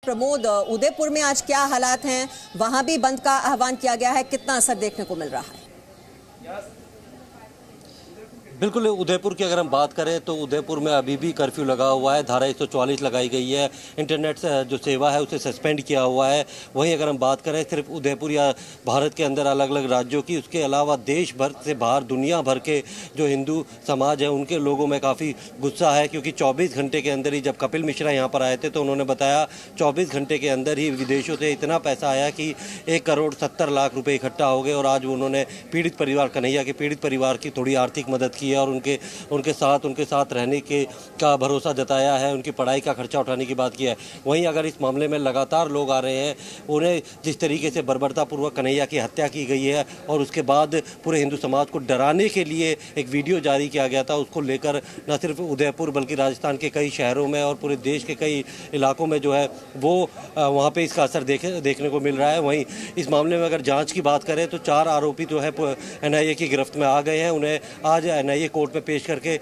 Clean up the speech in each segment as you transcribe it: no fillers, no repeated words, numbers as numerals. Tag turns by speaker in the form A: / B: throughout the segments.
A: प्रमोद, उदयपुर में आज क्या हालात हैं? वहां भी बंद का आह्वान किया गया है, कितना असर देखने को मिल रहा है?
B: बिल्कुल, उदयपुर की अगर हम बात करें तो उदयपुर में अभी भी कर्फ्यू लगा हुआ है, धारा 144 लगाई गई है, इंटरनेट जो सेवा है उसे सस्पेंड किया हुआ है। वहीं अगर हम बात करें सिर्फ उदयपुर या भारत के अंदर अलग अलग राज्यों की, उसके अलावा देश भर से बाहर दुनिया भर के जो हिंदू समाज है उनके लोगों में काफ़ी गुस्सा है, क्योंकि 24 घंटे के अंदर ही जब कपिल मिश्रा यहाँ पर आए थे तो उन्होंने बताया 24 घंटे के अंदर ही विदेशों से इतना पैसा आया कि 1,70,00,000 रुपये इकट्ठा हो गए। और आज उन्होंने पीड़ित परिवार, कन्हैया के पीड़ित परिवार की थोड़ी आर्थिक मदद की है और उनके साथ रहने का भरोसा जताया है, उनकी पढ़ाई का खर्चा उठाने की बात की है। वहीं अगर इस मामले में लगातार लोग आ रहे हैं, उन्हें जिस तरीके से बर्बरतापूर्वक कन्हैया की हत्या की गई है और उसके बाद पूरे हिंदू समाज को डराने के लिए एक वीडियो जारी किया गया था, उसको लेकर न सिर्फ उदयपुर बल्कि राजस्थान के कई शहरों में और पूरे देश के कई इलाकों में जो है वो वहाँ पे इसका असर देखने को मिल रहा है। वहीं इस मामले में अगर जाँच की बात करें तो 4 आरोपी जो है NIA की गिरफ्त में आ गए हैं। उन्हें आज NIA कोर्ट में पेश करके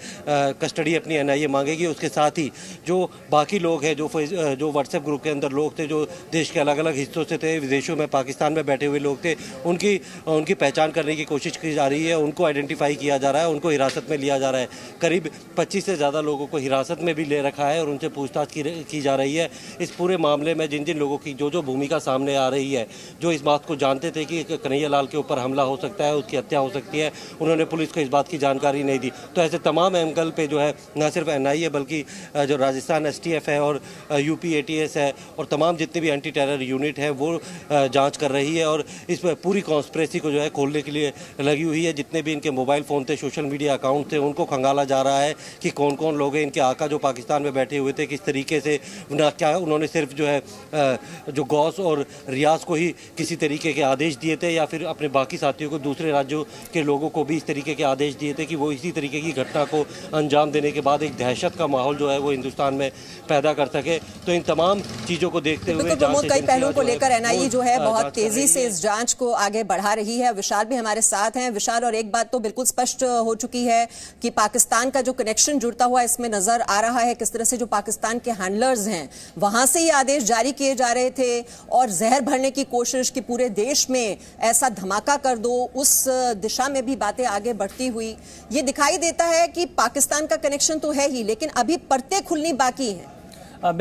B: कस्टडी अपनी NIA मांगेगी। उसके साथ ही जो बाकी लोग हैं, जो व्हाट्सएप ग्रुप के अंदर लोग थे, जो देश के अलग अलग हिस्सों से थे, विदेशों में, पाकिस्तान में बैठे हुए लोग थे, उनकी पहचान करने की कोशिश की जा रही है, उनको आइडेंटिफाई किया जा रहा है, उनको हिरासत में लिया जा रहा है। करीब 25 से ज़्यादा लोगों को हिरासत में भी ले रखा है और उनसे पूछताछ की जा रही है। इस पूरे मामले में जिन लोगों की जो भूमिका सामने आ रही है, जो इस बात को जानते थे कि कन्हैया लाल के ऊपर हमला हो सकता है, उसकी हत्या हो सकती है, उन्होंने पुलिस को इस बात की जानकारी नहीं दी। तो ऐसे तमाम एंगल पे जो है न सिर्फ NIA बल्कि जो राजस्थान STF है और UP ATS है और तमाम जितने भी एंटी टेरर यूनिट है वो जांच कर रही है और इस पूरी कॉन्स्पिरेसी को जो है खोलने के लिए लगी हुई है। जितने भी इनके मोबाइल फ़ोन थे, सोशल मीडिया अकाउंट थे, उनको खंगाला जा रहा है कि कौन कौन लोग हैं। इनके आका जो पाकिस्तान में बैठे हुए थे, किस तरीके से क्या उन्होंने सिर्फ जो है जो गौस और रियाज को ही किसी तरीके के आदेश दिए थे या फिर अपने बाकी साथियों को, दूसरे राज्यों के लोगों को भी इस तरीके के आदेश दिए थे कि वो इसी तरीके की घटना को अंजाम देने के बाद एक दहशत का माहौल जो है वो हिंदुस्तान में पैदा कर सके। तो इन तमाम चीजों को देखते हुए
A: कई पहलुओं को लेकर NIA जो है बहुत तेजी से इस जांच को आगे बढ़ा रही है। विशाल भी हमारे साथ हैं। विशाल, और एक बात तो बिल्कुल स्पष्ट हो चुकी है कि पाकिस्तान का जो कनेक्शन जुड़ता हुआ इसमें नजर आ रहा है, किस तरह से जो पाकिस्तान के हैंडलर्स हैं वहां से ये आदेश जारी किए जा रहे थे और जहर भरने की कोशिश कि पूरे देश में ऐसा धमाका कर दो, उस दिशा में भी बातें आगे बढ़ती हुई ये दिखाई देता है कि पाकिस्तान का कनेक्शन तो है ही, लेकिन अभी परतें खुलनी बाकी हैं।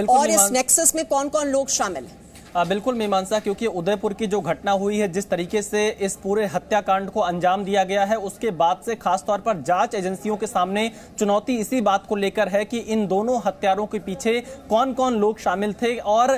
A: और इस नेक्सस में कौन कौन लोग शामिल हैं?
C: बिल्कुल मीमांसा, क्योंकि उदयपुर की जो घटना हुई है, जिस तरीके से इस पूरे हत्याकांड को अंजाम दिया गया है, उसके बाद से खासतौर पर जांच एजेंसियों के सामने चुनौती इसी बात को लेकर है कि इन दोनों हत्यारों के पीछे कौन कौन लोग शामिल थे और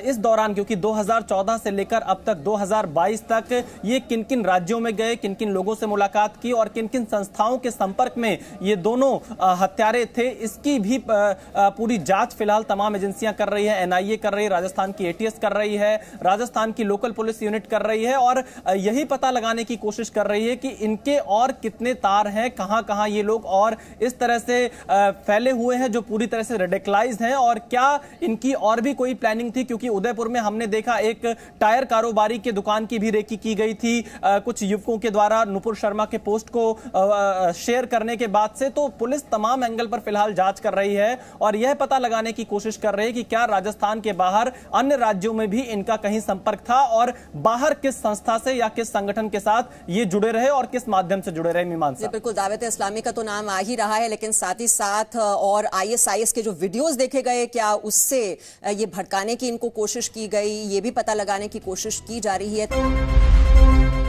C: इस दौरान, क्योंकि 2014 से लेकर अब तक 2022 तक ये किन किन राज्यों में गए, किन किन लोगों से मुलाकात की और किन किन संस्थाओं के संपर्क में ये दोनों हत्यारे थे, इसकी भी पूरी जांच फिलहाल तमाम एजेंसियां कर रही है। NIA कर रही है, राजस्थान की ATS कर रही है, राजस्थान की लोकल पुलिस यूनिट कर रही है और यही पता लगाने की कोशिश कर रही है कि इनके और कितने तार हैं, कहां कहां ये लोग और इस तरह से फैले हुए हैं जो पूरी तरह से रेडिकलाइज्ड हैं, और क्या इनकी और भी कोई प्लानिंग थी। क्योंकि उदयपुर में हमने देखा एक टायर कारोबारी के दुकान की भी रेकी की गई थी कुछ युवकों के द्वारा नुपुर शर्मा के पोस्ट को शेयर करने के बाद से। तो पुलिस तमाम एंगल पर फिलहाल जांच कर रही है और यह पता लगाने की कोशिश कर रही है कि क्या राजस्थान के बाहर अन्य राज्यों में भी इनका कहीं संपर्क था और बाहर किस संस्था से या किस संगठन के साथ ये जुड़े रहे और किस माध्यम से जुड़े रहे। मीमांसा,
A: बिल्कुल दावत इस्लामी का तो नाम आ ही रहा है, लेकिन साथ ही साथ और ISIS के जो वीडियोस देखे गए, क्या उससे ये भड़काने की इनको कोशिश की गई, ये भी पता लगाने की कोशिश की जा रही है।